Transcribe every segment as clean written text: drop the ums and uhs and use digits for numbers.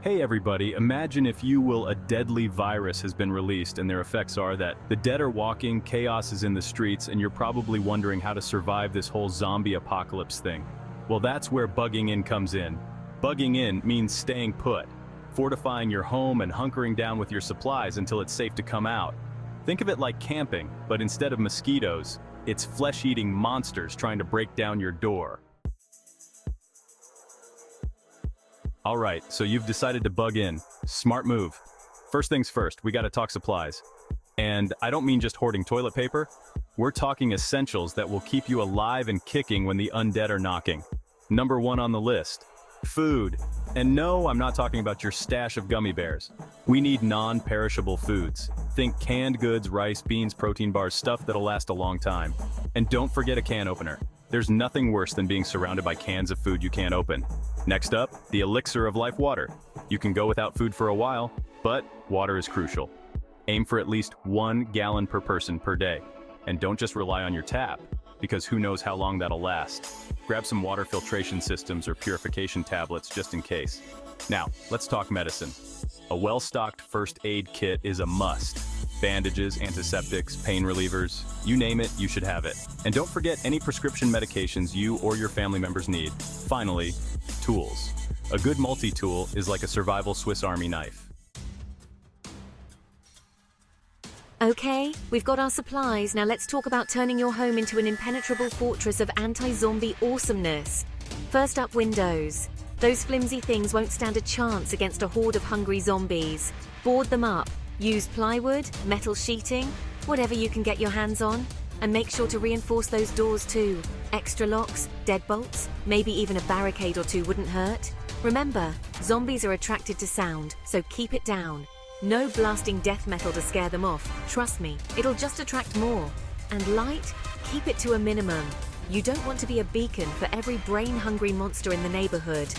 Hey everybody, imagine if you will a deadly virus has been released and their effects are that the dead are walking, chaos is in the streets, and you're probably wondering how to survive this whole zombie apocalypse thing. Well, that's where bugging in comes in. Bugging in means staying put, fortifying your home and hunkering down with your supplies until it's safe to come out. Think of it like camping, but instead of mosquitoes, it's flesh-eating monsters trying to break down your door. Alright, so you've decided to bug in. Smart move. First things first, we gotta talk supplies. And I don't mean just hoarding toilet paper. We're talking essentials that will keep you alive and kicking when the undead are knocking. Number one on the list, food. And no, I'm not talking about your stash of gummy bears. We need non-perishable foods. Think canned goods, rice, beans, protein bars, stuff that'll last a long time. And don't forget a can opener. There's nothing worse than being surrounded by cans of food you can't open. Next up, the elixir of life, water. You can go without food for a while, but water is crucial. Aim for at least 1 gallon per person per day. And don't just rely on your tap, because who knows how long that'll last. Grab some water filtration systems or purification tablets just in case. Now, let's talk medicine. A well-stocked first aid kit is a must. Bandages, antiseptics, pain relievers, you name it, you should have it. And don't forget any prescription medications you or your family members need. Finally, tools. A good multi-tool is like a survival Swiss Army knife. Okay, we've got our supplies. Now let's talk about turning your home into an impenetrable fortress of anti-zombie awesomeness. First up, windows. Those flimsy things won't stand a chance against a horde of hungry zombies. Board them up. Use plywood, metal sheeting, whatever you can get your hands on. And make sure to reinforce those doors too. Extra locks, deadbolts, maybe even a barricade or two wouldn't hurt. Remember, zombies are attracted to sound, so keep it down. No blasting death metal to scare them off. Trust me, it'll just attract more. And light, keep it to a minimum. You don't want to be a beacon for every brain-hungry monster in the neighborhood.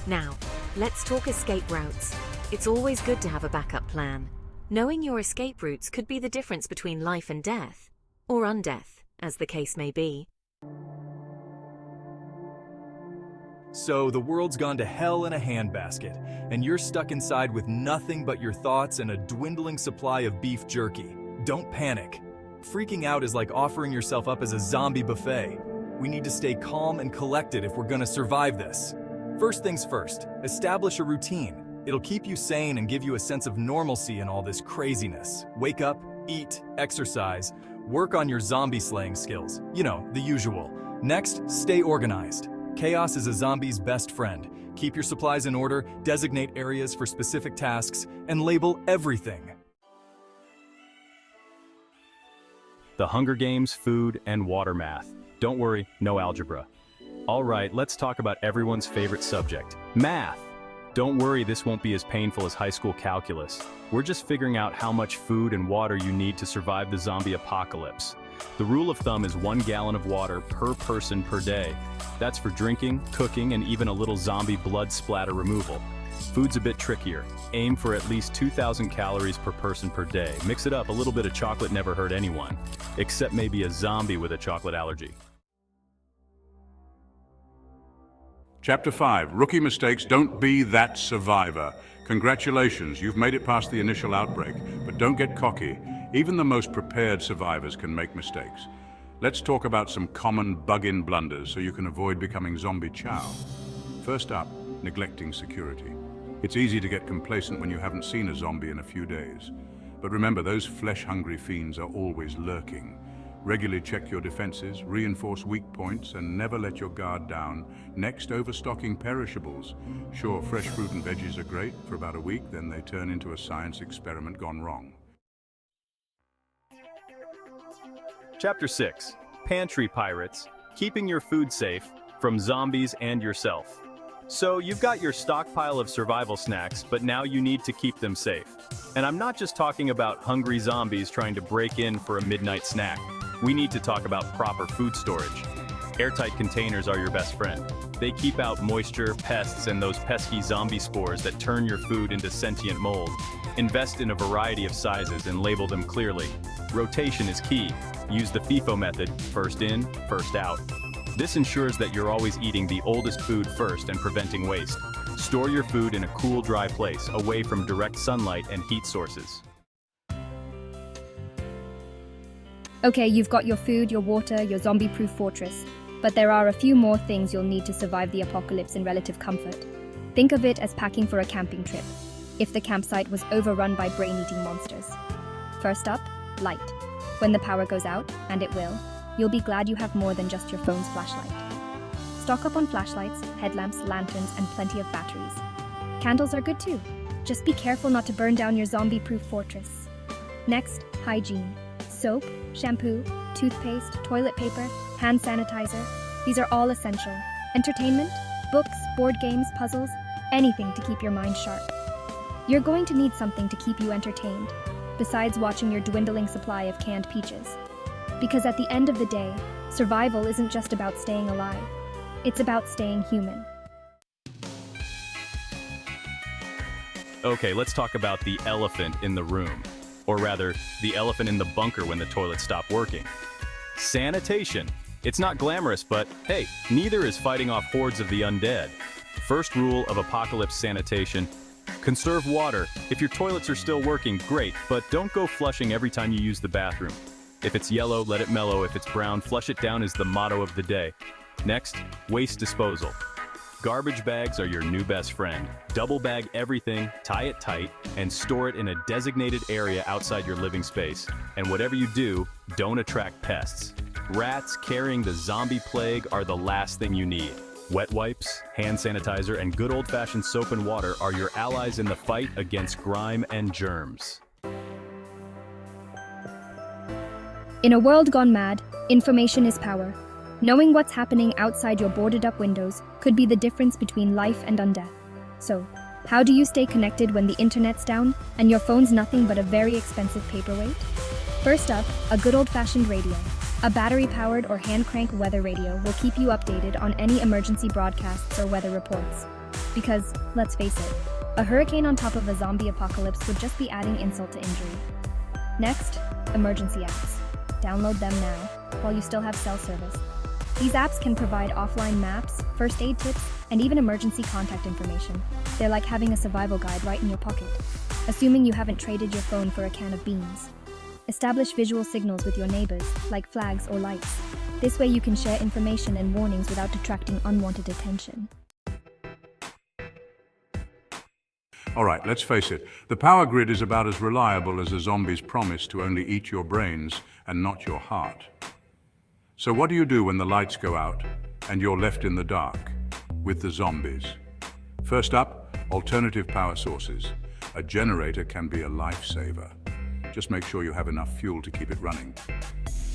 Now, let's talk escape routes. It's always good to have a backup plan. Knowing your escape routes could be the difference between life and death, or undeath, as the case may be. So the world's gone to hell in a handbasket, and you're stuck inside with nothing but your thoughts and a dwindling supply of beef jerky. Don't panic. Freaking out is like offering yourself up as a zombie buffet. We need to stay calm and collected if we're gonna survive this. First things first, establish a routine. It'll keep you sane and give you a sense of normalcy in all this craziness. Wake up, eat, exercise, work on your zombie slaying skills. You know, the usual. Next, stay organized. Chaos is a zombie's best friend. Keep your supplies in order, designate areas for specific tasks, and label everything. The Hunger Games, food, and water math. Don't worry, no algebra. All right, let's talk about everyone's favorite subject, math. Don't worry, this won't be as painful as high school calculus. We're just figuring out how much food and water you need to survive the zombie apocalypse. The rule of thumb is 1 gallon of water per person per day. That's for drinking, cooking, and even a little zombie blood splatter removal. Food's a bit trickier. Aim for at least 2,000 calories per person per day. Mix it up, a little bit of chocolate never hurt anyone, except maybe a zombie with a chocolate allergy. Chapter 5, Rookie Mistakes. Don't be that survivor. Congratulations, you've made it past the initial outbreak, but don't get cocky. Even the most prepared survivors can make mistakes. Let's talk about some common bug-in blunders so you can avoid becoming zombie chow. First up, neglecting security. It's easy to get complacent when you haven't seen a zombie in a few days. But remember, those flesh-hungry fiends are always lurking. Regularly check your defenses, reinforce weak points, and never let your guard down. Next, overstocking perishables. Sure, fresh fruit and veggies are great for about a week, then they turn into a science experiment gone wrong. Chapter 6, Pantry Pirates, keeping your food safe from zombies and yourself. So you've got your stockpile of survival snacks, but now you need to keep them safe. And I'm not just talking about hungry zombies trying to break in for a midnight snack. We need to talk about proper food storage. Airtight containers are your best friend. They keep out moisture, pests, and those pesky zombie spores that turn your food into sentient mold. Invest in a variety of sizes and label them clearly. Rotation is key. Use the FIFO method, first in, first out. This ensures that you're always eating the oldest food first and preventing waste. Store your food in a cool, dry place, away from direct sunlight and heat sources. Okay, you've got your food, your water, your zombie-proof fortress. But there are a few more things you'll need to survive the apocalypse in relative comfort. Think of it as packing for a camping trip, if the campsite was overrun by brain-eating monsters. First up, light. When the power goes out, and it will, you'll be glad you have more than just your phone's flashlight. Stock up on flashlights, headlamps, lanterns, and plenty of batteries. Candles are good too. Just be careful not to burn down your zombie-proof fortress. Next, hygiene. Soap, shampoo, toothpaste, toilet paper, hand sanitizer. These are all essential. Entertainment, books, board games, puzzles, anything to keep your mind sharp. You're going to need something to keep you entertained, besides watching your dwindling supply of canned peaches. Because at the end of the day, survival isn't just about staying alive. It's about staying human. Okay, let's talk about the elephant in the room. Or rather, the elephant in the bunker when the toilets stop working. Sanitation. It's not glamorous, but hey, neither is fighting off hordes of the undead. First rule of apocalypse sanitation: conserve water. If your toilets are still working, great, but don't go flushing every time you use the bathroom. If it's yellow, let it mellow. If it's brown, flush it down is the motto of the day. Next, waste disposal. Garbage bags are your new best friend. Double bag everything, tie it tight, and store it in a designated area outside your living space. And whatever you do, don't attract pests. Rats carrying the zombie plague are the last thing you need. Wet wipes, hand sanitizer, and good old-fashioned soap and water are your allies in the fight against grime and germs. In a world gone mad, information is power. Knowing what's happening outside your boarded-up windows could be the difference between life and undeath. So, how do you stay connected when the internet's down and your phone's nothing but a very expensive paperweight? First up, a good old-fashioned radio. A battery-powered or hand-crank weather radio will keep you updated on any emergency broadcasts or weather reports. Because, let's face it, a hurricane on top of a zombie apocalypse would just be adding insult to injury. Next, emergency apps. Download them now, while you still have cell service. These apps can provide offline maps, first aid tips, and even emergency contact information. They're like having a survival guide right in your pocket, assuming you haven't traded your phone for a can of beans. Establish visual signals with your neighbors, like flags or lights. This way you can share information and warnings without detracting unwanted attention. All right, let's face it. The power grid is about as reliable as a zombie's promise to only eat your brains and not your heart. So what do you do when the lights go out and you're left in the dark with the zombies? First up, alternative power sources. A generator can be a lifesaver. Just make sure you have enough fuel to keep it running.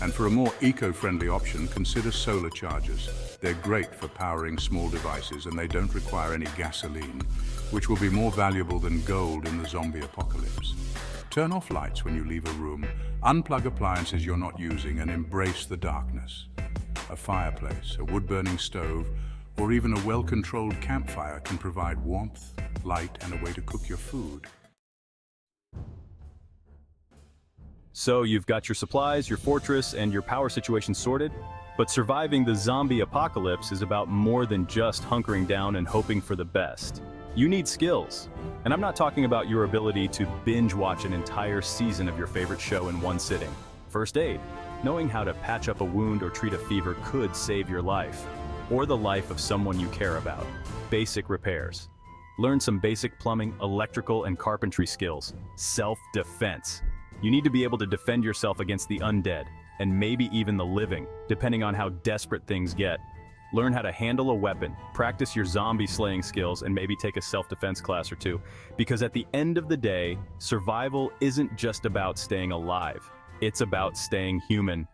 And for a more eco-friendly option, consider solar chargers. They're great for powering small devices and they don't require any gasoline, which will be more valuable than gold in the zombie apocalypse. Turn off lights when you leave a room, unplug appliances you're not using, and embrace the darkness. A fireplace, a wood-burning stove, or even a well-controlled campfire can provide warmth, light, and a way to cook your food. So you've got your supplies, your fortress, and your power situation sorted, but surviving the zombie apocalypse is about more than just hunkering down and hoping for the best. You need skills. And I'm not talking about your ability to binge watch an entire season of your favorite show in one sitting. First aid. Knowing how to patch up a wound or treat a fever could save your life, or the life of someone you care about. Basic repairs. Learn some basic plumbing, electrical, and carpentry skills. Self-defense. You need to be able to defend yourself against the undead, and maybe even the living, depending on how desperate things get. Learn how to handle a weapon, practice your zombie slaying skills, and maybe take a self-defense class or two. Because at the end of the day, survival isn't just about staying alive. It's about staying human.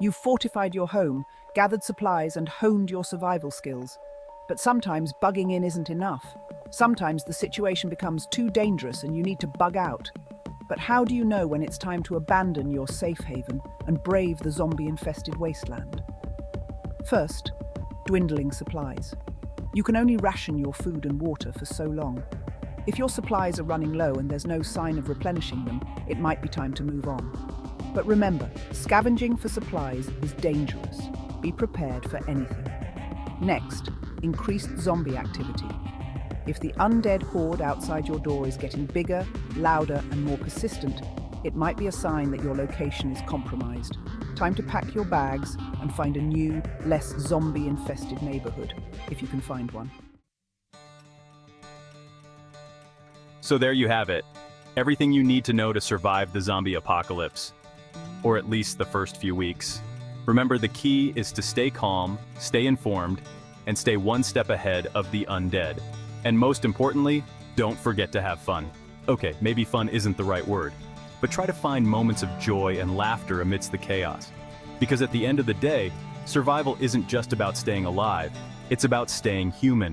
You've fortified your home, gathered supplies, and honed your survival skills. But sometimes bugging in isn't enough. Sometimes the situation becomes too dangerous and you need to bug out. But how do you know when it's time to abandon your safe haven and brave the zombie-infested wasteland? First, dwindling supplies. You can only ration your food and water for so long. If your supplies are running low and there's no sign of replenishing them, it might be time to move on. But remember, scavenging for supplies is dangerous. Be prepared for anything. Next, increased zombie activity. If the undead horde outside your door is getting bigger, louder, and more persistent, it might be a sign that your location is compromised. Time to pack your bags and find a new, less zombie-infested neighborhood, if you can find one. So there you have it. Everything you need to know to survive the zombie apocalypse. Or at least the first few weeks. Remember, the key is to stay calm, stay informed, and stay one step ahead of the undead. And most importantly, don't forget to have fun. Okay, maybe fun isn't the right word, but try to find moments of joy and laughter amidst the chaos. Because at the end of the day, survival isn't just about staying alive, it's about staying human.